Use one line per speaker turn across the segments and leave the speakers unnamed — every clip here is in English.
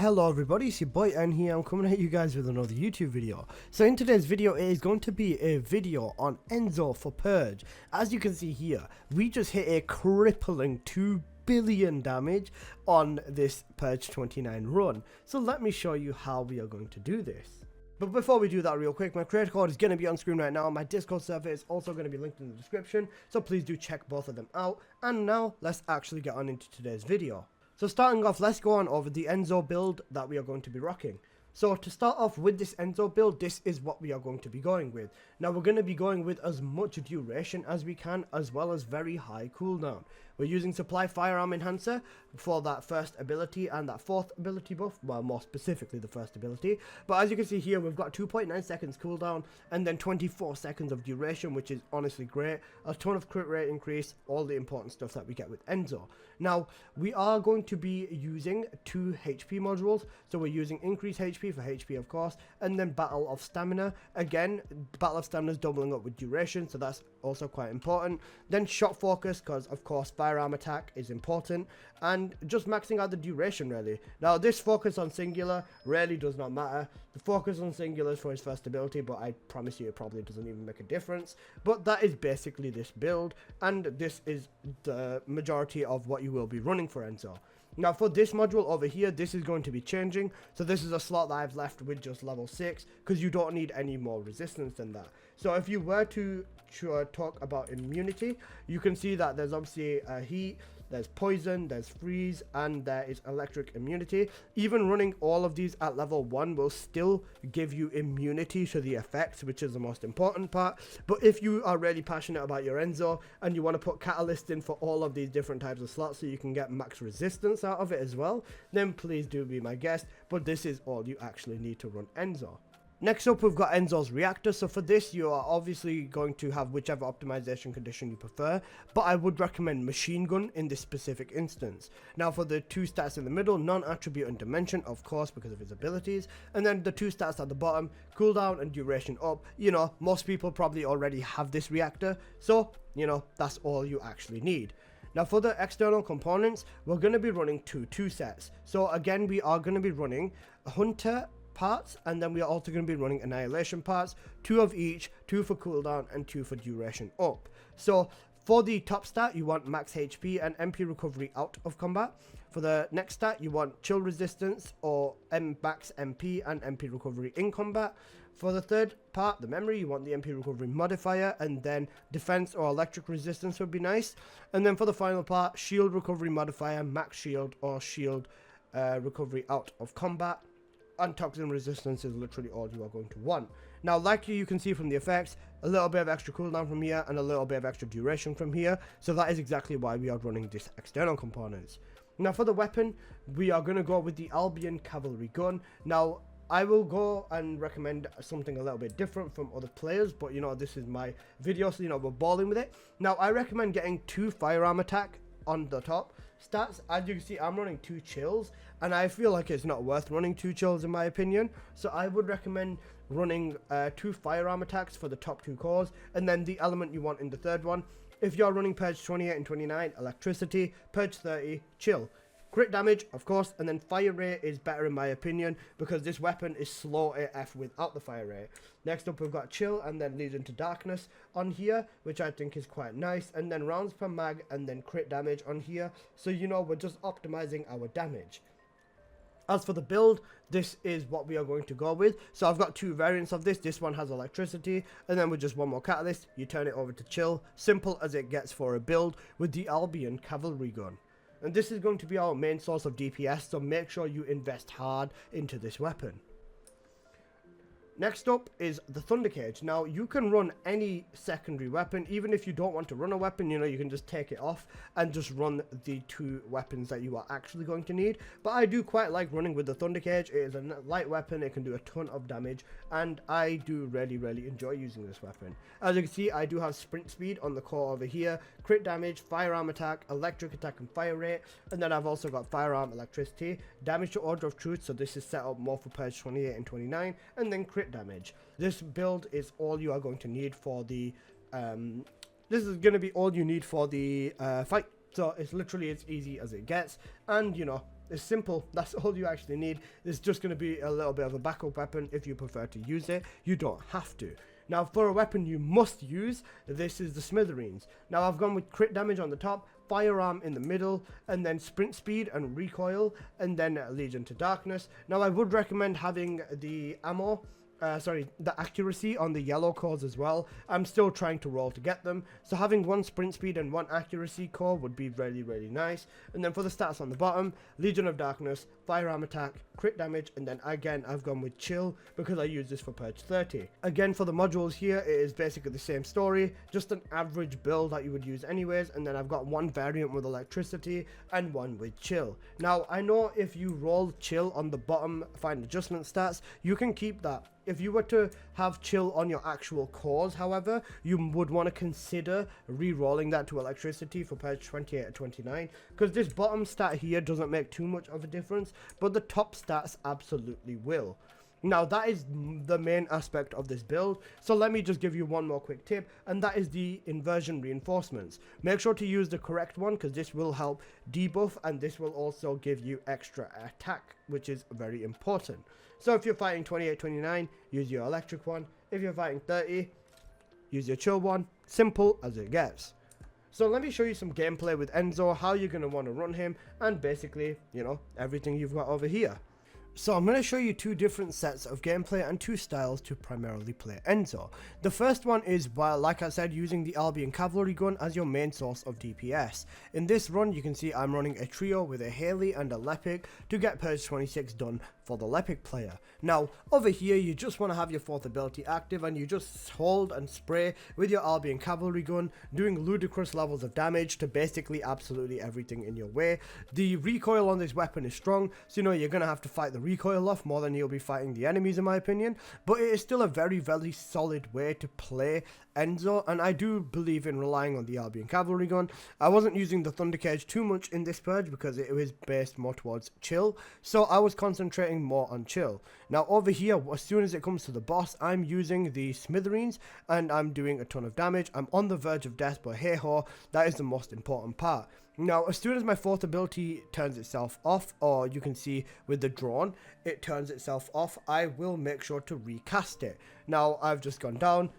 Hello everybody, it's your boy N here. I'm coming at you guys with another YouTube video. So in today's video, it is going to be a video on ENZO for Purge. As you can see here, we just hit a crippling 2 billion damage on this Purge 29 run. So let me show you how we are going to do this. But before we do that real quick, my creator code is going to be on screen right now. My Discord server is also going to be linked in the description, so please do check both of them out. And now let's actually get on into today's video. So starting off, let's go on over the ENZO build that we are going to be rocking. So to start off with this ENZO build, this is what we are going to be going with. Now we're going to be going with as much duration as we can, as well as very high cooldown. We're using Supply Firearm Enhancer for that first ability and that fourth ability buff, well more specifically the first ability. But as you can see here, we've got 2.9 seconds cooldown and then 24 seconds of duration, which is honestly great. A ton of crit rate increase, all the important stuff that we get with ENZO. Now we are going to be using 2 HP modules, so we're using Increase HP for HP of course, and then Battle of Stamina. Again, Battle of Stamina is doubling up with duration, so that's also quite important. Then Shot Focus, because of course Firearm Attack is important, and just maxing out the duration really. Now this focus on singular really does not matter. The focus on singular is for his first ability, but I promise you it probably doesn't even make a difference. But that is basically this build, and this is the majority of what you will be running for ENZO. Now for this module over here, this is going to be changing. So this is a slot that I've left with just level 6, because you don't need any more resistance than that. So if you were to talk about immunity, you can see that there's obviously heat, there's poison, there's freeze, and there is electric immunity. Even running all of these at level 1 will still give you immunity to the effects, which is the most important part. But if you are really passionate about your ENZO and you want to put catalyst in for all of these different types of slots so you can get max resistance out of it as well, then please do be my guest. But this is all you actually need to run ENZO. Next up, we've got ENZO's Reactor. So for this, you are obviously going to have whichever optimization condition you prefer, but I would recommend Machine Gun in this specific instance. Now for the 2 stats in the middle, non-attribute and dimension, of course, because of his abilities, and then the 2 stats at the bottom, cooldown and duration up. You know, most people probably already have this Reactor, so, you know, that's all you actually need. Now for the external components, we're going to be running 2 sets. So again, we are going to be running Hunter parts, and then we are also going to be running Annihilation parts, 2 of each, 2 for cooldown and 2 for duration up. So for the top stat, you want max HP and MP recovery out of combat. For the next stat, you want chill resistance or max MP and MP recovery in combat. For the third part, the memory, you want the MP recovery modifier, and then defense or electric resistance would be nice. And then for the final part, shield recovery modifier, max shield or shield recovery out of combat. And toxin resistance is literally all you are going to want. Now like you can see from the effects, a little bit of extra cooldown from here and a little bit of extra duration from here, so that is exactly why we are running this external components. Now for the weapon, we are going to go with the Albion cavalry gun. Now I will go and recommend something a little bit different from other players, but you know, this is my video, so you know, we're balling with it. Now I recommend getting 2 firearm attack on the top stats. As you can see, I'm running 2 chills, and I feel like it's not worth running 2 chills in my opinion, so I would recommend running 2 firearm attacks for the top 2 cores, and then the element you want in the third one. If you're running Purge 28 and 29, electricity, Purge 30, chill. Crit damage, of course, and then fire rate is better in my opinion, because this weapon is slow AF without the fire rate. Next up, we've got chill, and then leads into darkness on here, which I think is quite nice, and then rounds per mag, and then crit damage on here, so you know, we're just optimizing our damage. As for the build, this is what we are going to go with. So I've got 2 variants of this. This one has electricity, and then with just 1 more catalyst, you turn it over to chill. Simple as it gets for a build with the Albion cavalry gun. And this is going to be our main source of DPS, so make sure you invest hard into this weapon. Next up is the Thunder Cage. Now you can run any secondary weapon, even if you don't want to run a weapon, you know, you can just take it off and just run the 2 weapons that you are actually going to need. But I do quite like running with the Thunder Cage. It is a light weapon, it can do a ton of damage, and I do really enjoy using this weapon. As you can see, I do have sprint speed on the core over here, crit damage, firearm attack, electric attack and fire rate, and then I've also got firearm electricity, damage to Order of Truth, so this is set up more for Purge 28 and 29, and then crit damage. This build is all you are going to need for the this is going to be all you need for the fight. So it's literally as easy as it gets, and you know, It's simple. That's all you actually need. It's just going to be a little bit of a backup weapon if you prefer to use it. You don't have to. Now, for a weapon you must use, this is the Smithereens. Now, I've gone with crit damage on the top, firearm in the middle, and then sprint speed and recoil, and then Legion to Darkness. Now, I would recommend having the ammo. The accuracy on the yellow cores as well. I'm still trying to roll to get them, so having 1 sprint speed and 1 accuracy core would be really, really nice. And then for the stats on the bottom, Legion of Darkness, firearm attack, crit damage, and then again I've gone with chill because I use this for Purge 30. Again, for the modules here, it is basically the same story, just an average build that you would use anyways, and then I've got 1 variant with electricity and 1 with chill. Now, I know if you roll chill on the bottom fine adjustment stats, you can keep that. If you were to have chill on your actual cores, however, you would want to consider re-rolling that to electricity for Purge 28 or 29, because this bottom stat here doesn't make too much of a difference, but the top stats absolutely will. Now, that is the main aspect of this build, so let me just give you one more quick tip, and that is the Inversion reinforcements. Make sure to use the correct one, because this will help debuff, and this will also give you extra attack, which is very important. So if you're fighting 28, 29, use your electric one. If you're fighting 30, use your chill one. Simple as it gets. So let me show you some gameplay with ENZO, how you're going to want to run him, and basically, you know, everything you've got over here. So I'm going to show you 2 different sets of gameplay and 2 styles to primarily play ENZO. The first one is, well, like I said, using the Albion cavalry gun as your main source of DPS. In this run, you can see I'm running a trio with a Haley and a Lepic to get Purge 26 done for the Lepic player. Now, over here, you just want to have your 4th ability active, and you just hold and spray with your Albion cavalry gun, doing ludicrous levels of damage to basically absolutely everything in your way. The recoil on this weapon is strong, so you know you're going to have to fight the recoil off more than you'll be fighting the enemies, in my opinion, but it is still a very, very solid way to play ENZO, and I do believe in relying on the Albion cavalry gun. I wasn't using the Thunder Cage too much in this purge because it was based more towards chill, so I was concentrating more on chill. Now over here, as soon as it comes to the boss, I'm using the Smithereens and I'm doing a ton of damage. I'm on the verge of death, but hey ho, that is the most important part. Now, as soon as my 4th ability turns itself off, or you can see with the drone, it turns itself off, I will make sure to recast it. Now, I've just gone down,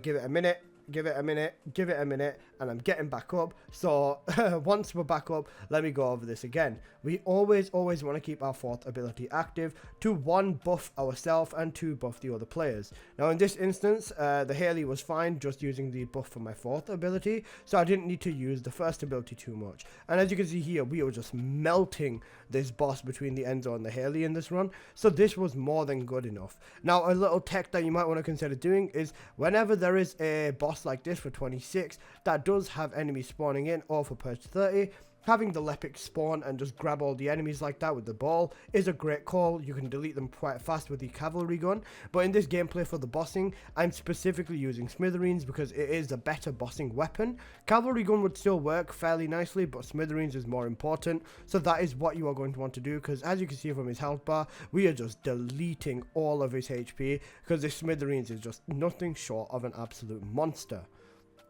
give it a minute, give it a minute, give it a minute, and I'm getting back up. So once we're back up, let me go over this again. We always want to keep our 4th ability active to 1, buff ourselves, and 2, buff the other players. Now in this instance, the Haley was fine just using the buff for my 4th ability, so I didn't need to use the 1st ability too much. And as you can see here, we were just melting this boss between the ENZO and the Haley in this run, so this was more than good enough. Now a little tech that you might want to consider doing is whenever there is a boss like this for 26 that does have enemies spawning in, or for Purge 30, having the Lepic spawn and just grab all the enemies like that with the ball is a great call. You can delete them quite fast with the cavalry gun, but in this gameplay for the bossing, I'm specifically using Smithereens because it is a better bossing weapon. Cavalry gun would still work fairly nicely, but Smithereens is more important, so that is what you are going to want to do, because as you can see from his health bar, we are just deleting all of his HP, because this Smithereens is just nothing short of an absolute monster.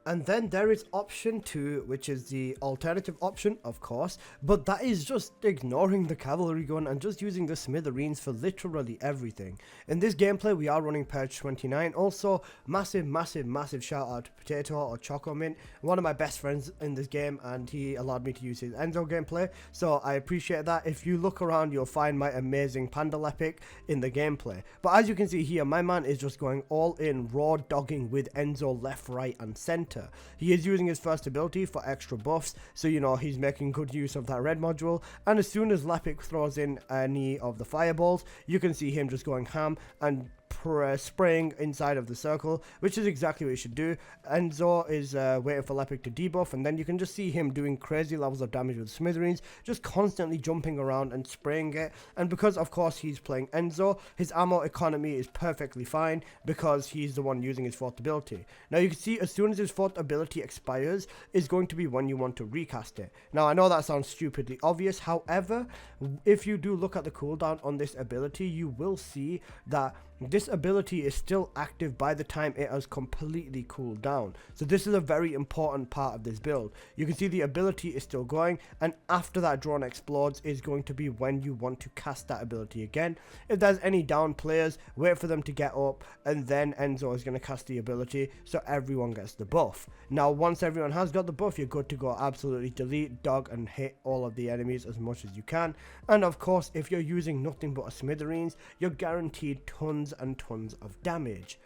And then there is option 2, which is the alternative option, of course, but that is just ignoring the cavalry gun and just using the Smithereens for literally everything. In this gameplay, we are running Purge 29. Also, massive shout out to Potato or Choco Mint, one of my best friends in this game, and he allowed me to use his ENZO gameplay, so I appreciate that. If you look around, you'll find my amazing Panda Lepic in the gameplay. But as you can see here, my man is just going all in, raw dogging with ENZO left, right, and center. He is using his 1st ability for extra buffs, so you know he's making good use of that red module, and as soon as Lepic throws in any of the fireballs, you can see him just going ham and spraying inside of the circle, which is exactly what you should do. ENZO is waiting for Lepic to debuff, and then you can just see him doing crazy levels of damage with Smithereens, just constantly jumping around and spraying it. And because of course he's playing ENZO, his ammo economy is perfectly fine because he's the one using his 4th ability. Now you can see as soon as his 4th ability expires is going to be when you want to recast it. Now I know that sounds stupidly obvious, however, if you do look at the cooldown on this ability, you will see that this this ability is still active by the time it has completely cooled down. So this is a very important part of this build. You can see the ability is still going, and after that drone explodes is going to be when you want to cast that ability again. If there's any down players, wait for them to get up, and then ENZO is going to cast the ability so everyone gets the buff. Now once everyone has got the buff, you're good to go. Absolutely delete, dog, and hit all of the enemies as much as you can. And of course, if you're using nothing but a Smithereens, you're guaranteed tons and tons of damage.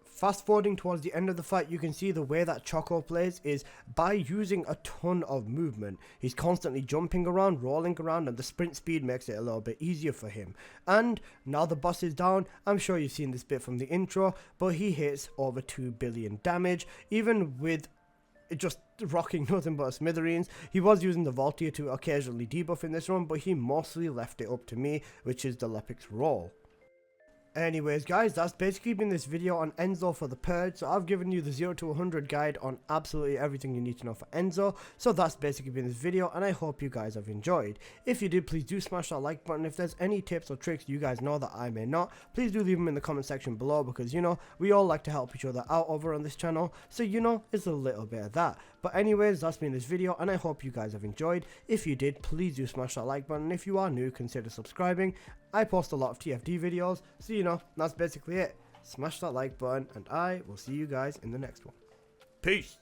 Fast forwarding towards the end of the fight, you can see the way that Choco plays is by using a ton of movement. He's constantly jumping around, rolling around, and the sprint speed makes it a little bit easier for him. And now the boss is down. I'm sure you've seen this bit from the intro, but he hits over 2 billion damage, even with just rocking nothing but a Smithereens. He was using the Voltier to occasionally debuff in this run, but he mostly left it up to me, which is the Lepic's role. Anyways guys, that's basically been this video on ENZO for the Purge. So I've given you the 0 to 100 guide on absolutely everything you need to know for ENZO. So that's basically been this video, and I hope you guys have enjoyed. If you did, please do smash that like button. If there's any tips or tricks you guys know that I may not, please do leave them in the comment section below, because you know, we all like to help each other out over on this channel. So you know, it's a little bit of that. But anyways, that's been this video, and I hope you guys have enjoyed. If you did, please do smash that like button. If you are new, consider subscribing. I post a lot of TFD videos, so you know, that's basically it. Smash that like button, and I will see you guys in the next one. Peace!